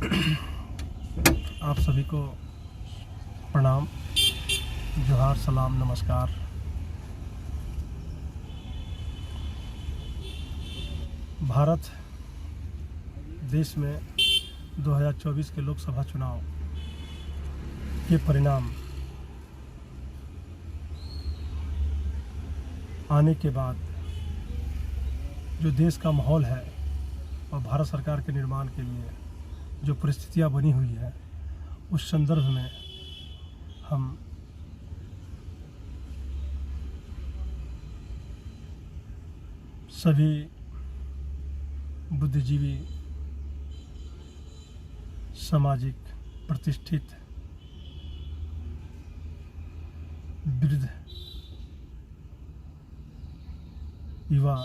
आप सभी को प्रणाम, जोहार, सलाम, नमस्कार। भारत देश में 2024 के लोकसभा चुनाव के परिणाम आने के बाद जो देश का माहौल है और भारत सरकार के निर्माण के लिए जो परिस्थितियां बनी हुई है, उस संदर्भ में हम सभी बुद्धिजीवी, सामाजिक प्रतिष्ठित, वृद्ध, युवा,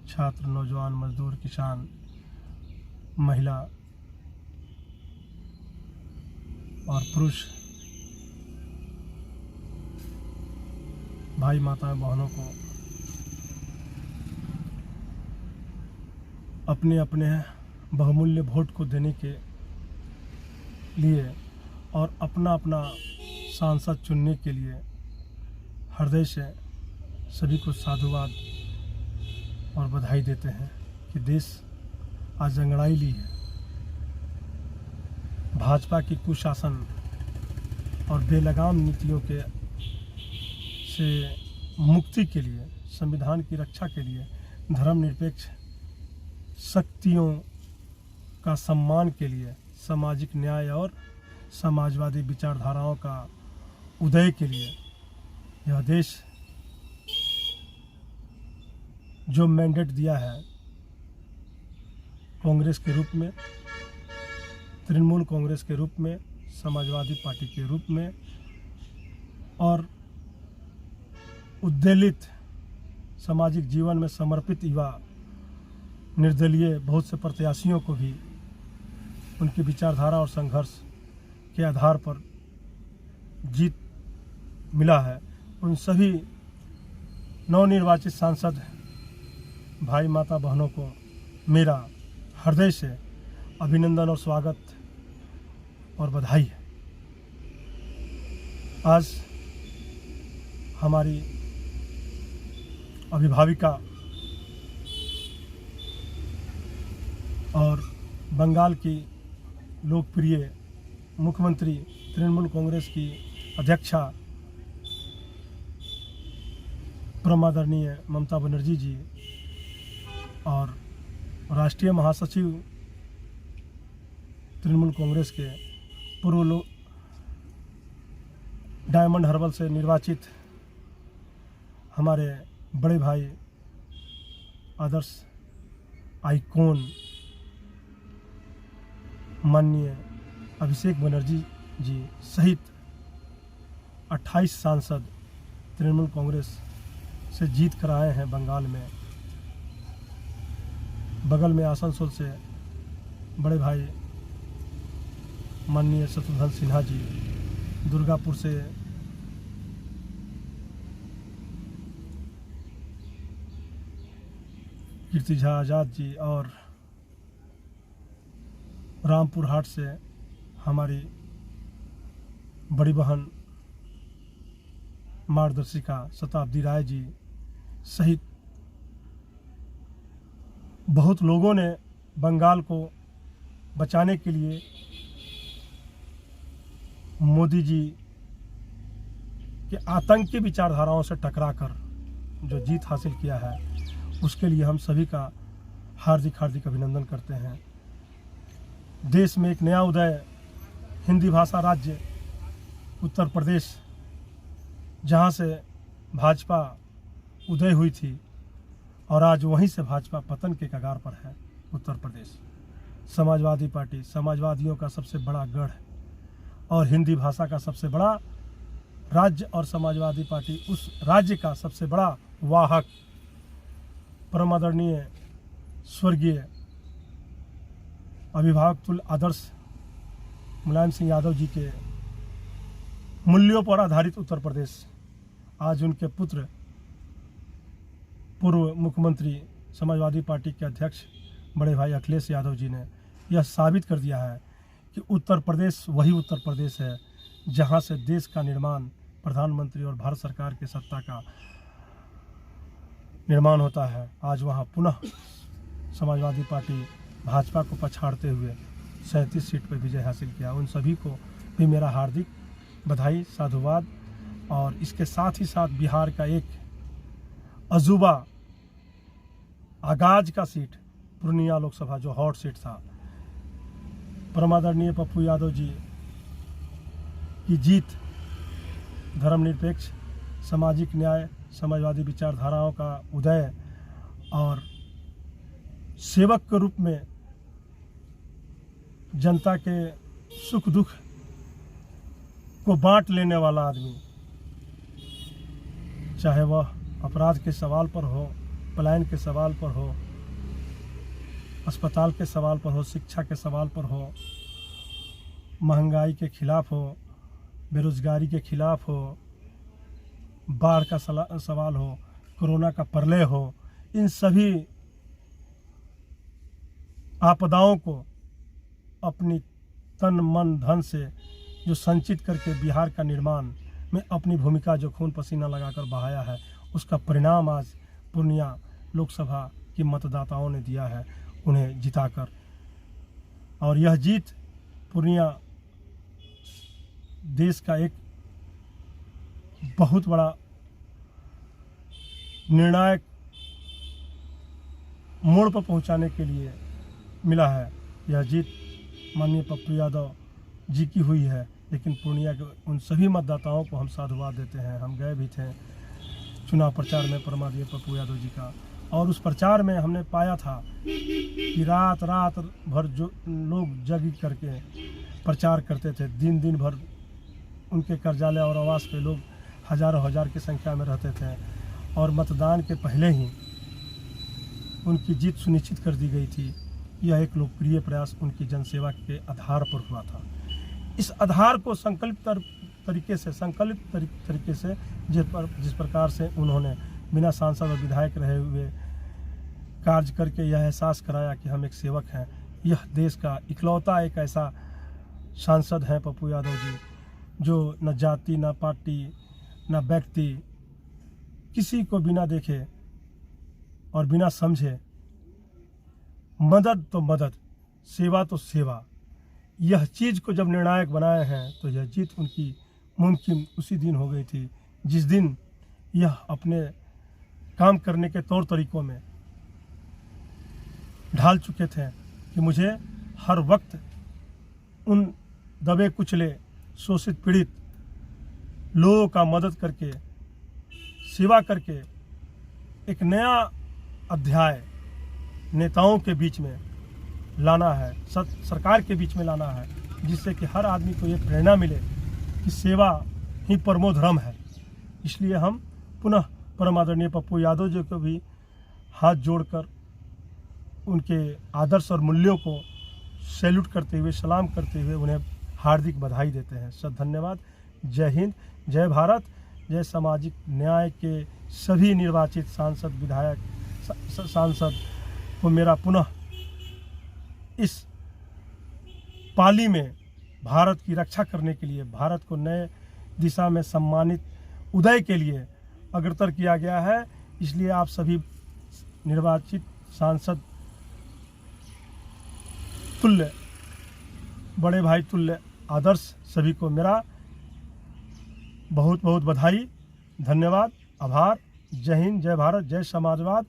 छात्र, नौजवान, मजदूर, किसान, महिला और पुरुष, भाई, माता, बहनों को अपने अपने बहुमूल्य वोट को देने के लिए और अपना अपना सांसद चुनने के लिए हृदय से सभी को साधुवाद और बधाई देते हैं कि देश आज अंगड़ाई ली है। भाजपा की कुशासन और बेलगाम नीतियों के से मुक्ति के लिए, संविधान की रक्षा के लिए, धर्मनिरपेक्ष शक्तियों का सम्मान के लिए, सामाजिक न्याय और समाजवादी विचारधाराओं का उदय के लिए यह देश जो मैंडेट दिया है कांग्रेस के रूप में, तृणमूल कांग्रेस के रूप में, समाजवादी पार्टी के रूप में और उद्वेलित सामाजिक जीवन में समर्पित युवा, निर्दलीय बहुत से प्रत्याशियों को भी उनकी विचारधारा और संघर्ष के आधार पर जीत मिला है। उन सभी नवनिर्वाचित सांसद भाई, माता, बहनों को मेरा हृदय से अभिनंदन और स्वागत और बधाई है। आज हमारी अभिभाविका और बंगाल की लोकप्रिय मुख्यमंत्री, तृणमूल कांग्रेस की अध्यक्षा परमादरणीय ममता बनर्जी जी और राष्ट्रीय महासचिव तृणमूल कांग्रेस के पूर्व डायमंड हर्बल से निर्वाचित हमारे बड़े भाई, आदर्श आइकॉन माननीय अभिषेक बनर्जी जी सहित 28 सांसद तृणमूल कांग्रेस से जीत कर आए हैं बंगाल में। बगल में आसनसोल से बड़े भाई माननीय शत्रुघ्न सिन्हा जी, दुर्गापुर से कीर्ति झा आज़ाद जी और रामपुर हाट से हमारी बड़ी बहन मार्गदर्शिका शताब्दी राय जी सहित बहुत लोगों ने बंगाल को बचाने के लिए मोदी जी के आतंकी विचारधाराओं से टकराकर जो जीत हासिल किया है, उसके लिए हम सभी का हार्दिक हार्दिक अभिनंदन करते हैं। देश में एक नया उदय, हिंदी भाषा राज्य उत्तर प्रदेश, जहां से भाजपा उदय हुई थी और आज वहीं से भाजपा पतन के कगार पर है। उत्तर प्रदेश समाजवादी पार्टी, समाजवादियों का सबसे बड़ा गढ़ और हिंदी भाषा का सबसे बड़ा राज्य और समाजवादी पार्टी उस राज्य का सबसे बड़ा वाहक परमादरणीय स्वर्गीय अभिभावक तुल्य आदर्श मुलायम सिंह यादव जी के मूल्यों पर आधारित उत्तर प्रदेश आज उनके पुत्र पूर्व मुख्यमंत्री समाजवादी पार्टी के अध्यक्ष बड़े भाई अखिलेश यादव जी ने यह साबित कर दिया है कि उत्तर प्रदेश वही उत्तर प्रदेश है जहां से देश का निर्माण, प्रधानमंत्री और भारत सरकार के सत्ता का निर्माण होता है। आज वहां पुनः समाजवादी पार्टी भाजपा को पछाड़ते हुए 37 सीट पर विजय हासिल किया। उन सभी को भी मेरा हार्दिक बधाई, साधुवाद। और इसके साथ ही साथ बिहार का एक अजूबा आगाज का सीट पूर्णिया लोकसभा जो हॉट सीट था, परमादरणीय पप्पू यादव जी की जीत धर्मनिरपेक्ष, सामाजिक न्याय, समाजवादी विचारधाराओं का उदय और सेवक के रूप में जनता के सुख दुख को बांट लेने वाला आदमी, चाहे वह अपराध के सवाल पर हो, पलायन के सवाल पर हो, अस्पताल के सवाल पर हो, शिक्षा के सवाल पर हो, महंगाई के खिलाफ हो, बेरोजगारी के खिलाफ हो, बाढ़ का सवाल हो, कोरोना का प्रलय हो, इन सभी आपदाओं को अपनी तन मन धन से जो संचित करके बिहार का निर्माण में अपनी भूमिका जो खून पसीना लगाकर बहाया है, उसका परिणाम आज पूर्णिया लोकसभा के मतदाताओं ने दिया है उन्हें जिताकर। और यह जीत पूर्णिया देश का एक बहुत बड़ा निर्णायक मोड़ पर पहुंचाने के लिए मिला है। यह जीत माननीय पप्पू यादव जी की हुई है, लेकिन पूर्णिया के उन सभी मतदाताओं को हम साधुवाद देते हैं। हम गए भी थे चुनाव प्रचार में परमादरणीय पप्पू यादव जी का, और उस प्रचार में हमने पाया था कि रात रात भर जो लोग जग करके प्रचार करते थे, दिन दिन भर उनके कार्यालय और आवास पे लोग हजारों हजार की संख्या में रहते थे, और मतदान के पहले ही उनकी जीत सुनिश्चित कर दी गई थी। यह एक लोकप्रिय प्रयास उनकी जनसेवा के आधार पर हुआ था। इस आधार को संकल्पित तरीके से जिस प्रकार से उन्होंने बिना सांसद और विधायक रहे हुए कार्य करके यह एहसास कराया कि हम एक सेवक हैं। यह देश का इकलौता एक ऐसा सांसद है पप्पू यादव जी, जो न जाति, न पार्टी, न व्यक्ति, किसी को बिना देखे और बिना समझे मदद तो मदद, सेवा तो सेवा, यह चीज़ को जब निर्णायक बनाए हैं तो यह जीत उनकी मुमकिन उसी दिन हो गई थी जिस दिन यह अपने काम करने के तौर तरीकों में ढाल चुके थे कि मुझे हर वक्त उन दबे कुचले, शोषित, पीड़ित लोगों का मदद करके, सेवा करके एक नया अध्याय नेताओं के बीच में लाना है, सरकार के बीच में लाना है, जिससे कि हर आदमी को ये प्रेरणा मिले कि सेवा ही परमो धर्म है। इसलिए हम पुनः परम आदरणीय पप्पू यादव जी को भी हाथ जोड़कर उनके आदर्श और मूल्यों को सैल्यूट करते हुए, सलाम करते हुए उन्हें हार्दिक बधाई देते हैं। सब धन्यवाद। जय हिंद, जय भारत, जय सामाजिक न्याय के सभी निर्वाचित सांसद, विधायक, सांसद को मेरा पुनः इस पाली में भारत की रक्षा करने के लिए, भारत को नए दिशा में सम्मानित उदय के लिए अग्रसर किया गया है। इसलिए आप सभी निर्वाचित सांसद तुल्य, बड़े भाई तुल्य आदर्श सभी को मेरा बहुत बहुत बधाई, धन्यवाद, आभार। जय हिंद, जय भारत, जय समाजवाद।